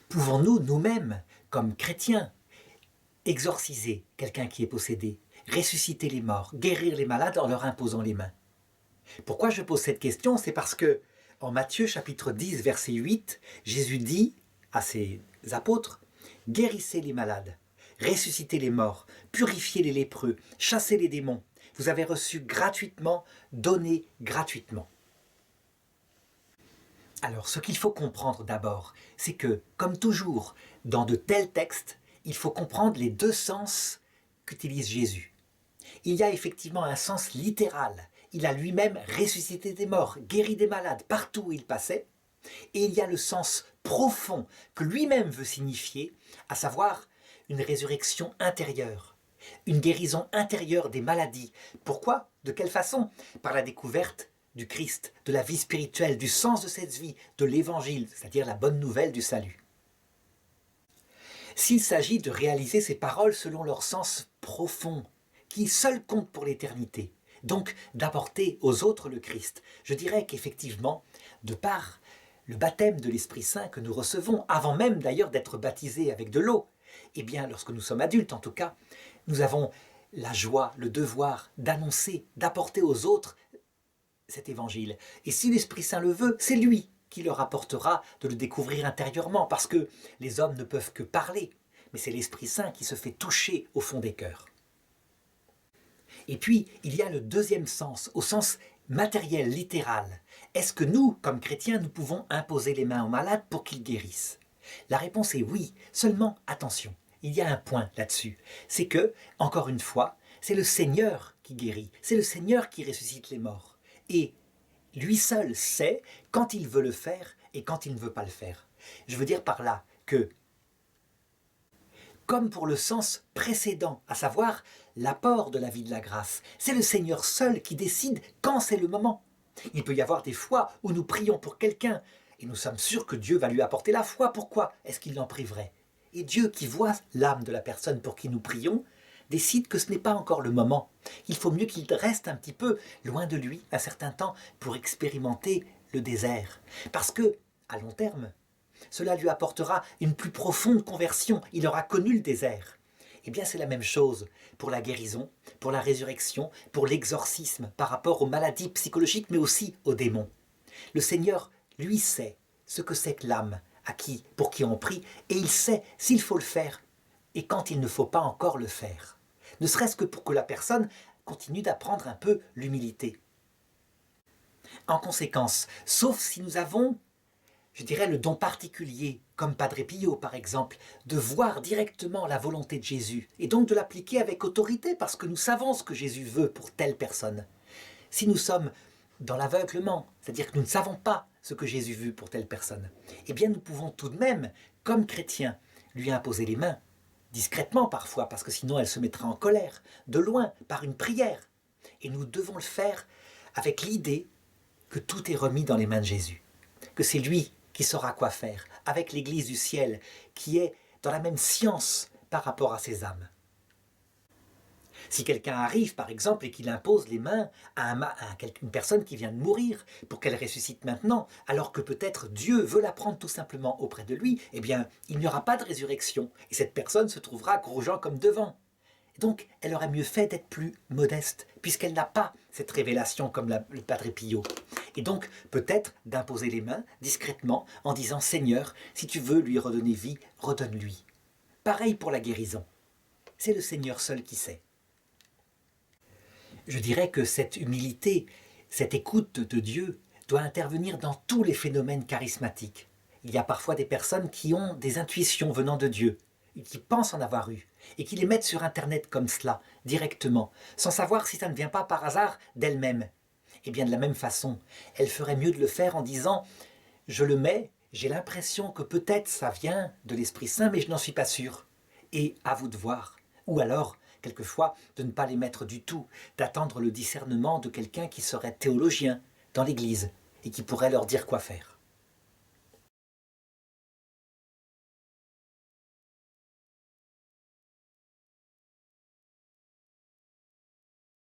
Pouvons-nous, nous-mêmes, comme chrétiens, exorciser quelqu'un qui est possédé, ressusciter les morts, guérir les malades en leur imposant les mains? Pourquoi je pose cette question? C'est parce que en Matthieu chapitre 10, verset 8, Jésus dit à ses apôtres: « Guérissez les malades, ressuscitez les morts, purifiez les lépreux, chassez les démons. Vous avez reçu gratuitement, donnez gratuitement. » Alors, ce qu'il faut comprendre d'abord, c'est que, comme toujours, dans de tels textes, il faut comprendre les deux sens qu'utilise Jésus. Il y a effectivement un sens littéral. Il a lui-même ressuscité des morts, guéri des malades partout où il passait. Et il y a le sens profond que lui-même veut signifier, à savoir une résurrection intérieure, une guérison intérieure des maladies. Pourquoi? De quelle façon? Par la découverte du Christ, de la vie spirituelle, du sens de cette vie, de l'évangile, c'est-à-dire la bonne nouvelle du salut. S'il s'agit de réaliser ces paroles selon leur sens profond, qui seul compte pour l'éternité, donc d'apporter aux autres le Christ, je dirais qu'effectivement, de par le baptême de l'Esprit Saint que nous recevons, avant même d'ailleurs d'être baptisés avec de l'eau, eh bien lorsque nous sommes adultes en tout cas, nous avons la joie, le devoir d'annoncer, d'apporter aux autres cet évangile. Et si l'Esprit Saint le veut, c'est lui qui leur apportera de le découvrir intérieurement, parce que les hommes ne peuvent que parler, mais c'est l'Esprit Saint qui se fait toucher au fond des cœurs. Et puis, il y a le deuxième sens, au sens matériel, littéral. Est-ce que nous, comme chrétiens, nous pouvons imposer les mains aux malades pour qu'ils guérissent? La réponse est oui, seulement attention, il y a un point là-dessus. C'est que, encore une fois, c'est le Seigneur qui guérit, c'est le Seigneur qui ressuscite les morts. Et lui seul sait quand il veut le faire et quand il ne veut pas le faire. Je veux dire par là que, comme pour le sens précédent, à savoir l'apport de la vie de la grâce, c'est le Seigneur seul qui décide quand c'est le moment. Il peut y avoir des fois où nous prions pour quelqu'un et nous sommes sûrs que Dieu va lui apporter la foi. Pourquoi est-ce qu'il l'en priverait? Et Dieu, qui voit l'âme de la personne pour qui nous prions, décide que ce n'est pas encore le moment. Il faut mieux qu'il reste un petit peu loin de lui un certain temps pour expérimenter le désert. Parce que, à long terme, cela lui apportera une plus profonde conversion. Il aura connu le désert. Eh bien, c'est la même chose pour la guérison, pour la résurrection, pour l'exorcisme, par rapport aux maladies psychologiques, mais aussi aux démons. Le Seigneur, lui, sait ce que c'est que l'âme pour qui on prie, et il sait s'il faut le faire et quand il ne faut pas encore le faire. Ne serait-ce que pour que la personne continue d'apprendre un peu l'humilité. En conséquence, sauf si nous avons, je dirais, le don particulier, comme Padre Pio par exemple, de voir directement la volonté de Jésus, et donc de l'appliquer avec autorité, parce que nous savons ce que Jésus veut pour telle personne. Si nous sommes dans l'aveuglement, c'est-à-dire que nous ne savons pas ce que Jésus veut pour telle personne, eh bien nous pouvons tout de même, comme chrétiens, lui imposer les mains, discrètement parfois, parce que sinon elle se mettra en colère, de loin, par une prière. Et nous devons le faire avec l'idée que tout est remis dans les mains de Jésus, que c'est lui qui saura quoi faire, avec l'Église du ciel, qui est dans la même science par rapport à ces âmes. Si quelqu'un arrive, par exemple, et qu'il impose les mains à une personne qui vient de mourir pour qu'elle ressuscite maintenant, alors que peut-être Dieu veut la prendre tout simplement auprès de lui, eh bien, il n'y aura pas de résurrection, et cette personne se trouvera gros-jean comme devant. Donc, elle aurait mieux fait d'être plus modeste, puisqu'elle n'a pas cette révélation comme le Padre Pio. Et donc, peut-être d'imposer les mains discrètement en disant « Seigneur, si tu veux lui redonner vie, redonne-lui ». Pareil pour la guérison. C'est le Seigneur seul qui sait. Je dirais que cette humilité, cette écoute de Dieu doit intervenir dans tous les phénomènes charismatiques. Il y a parfois des personnes qui ont des intuitions venant de Dieu, et qui pensent en avoir eu, et qui les mettent sur Internet comme cela, directement, sans savoir si ça ne vient pas par hasard d'elles-mêmes. Et bien de la même façon, elle ferait mieux de le faire en disant « Je le mets, j'ai l'impression que peut-être ça vient de l'Esprit Saint, mais je n'en suis pas sûr. Et à vous de voir. » Ou alors, quelquefois, de ne pas les mettre du tout, d'attendre le discernement de quelqu'un qui serait théologien dans l'Église et qui pourrait leur dire quoi faire.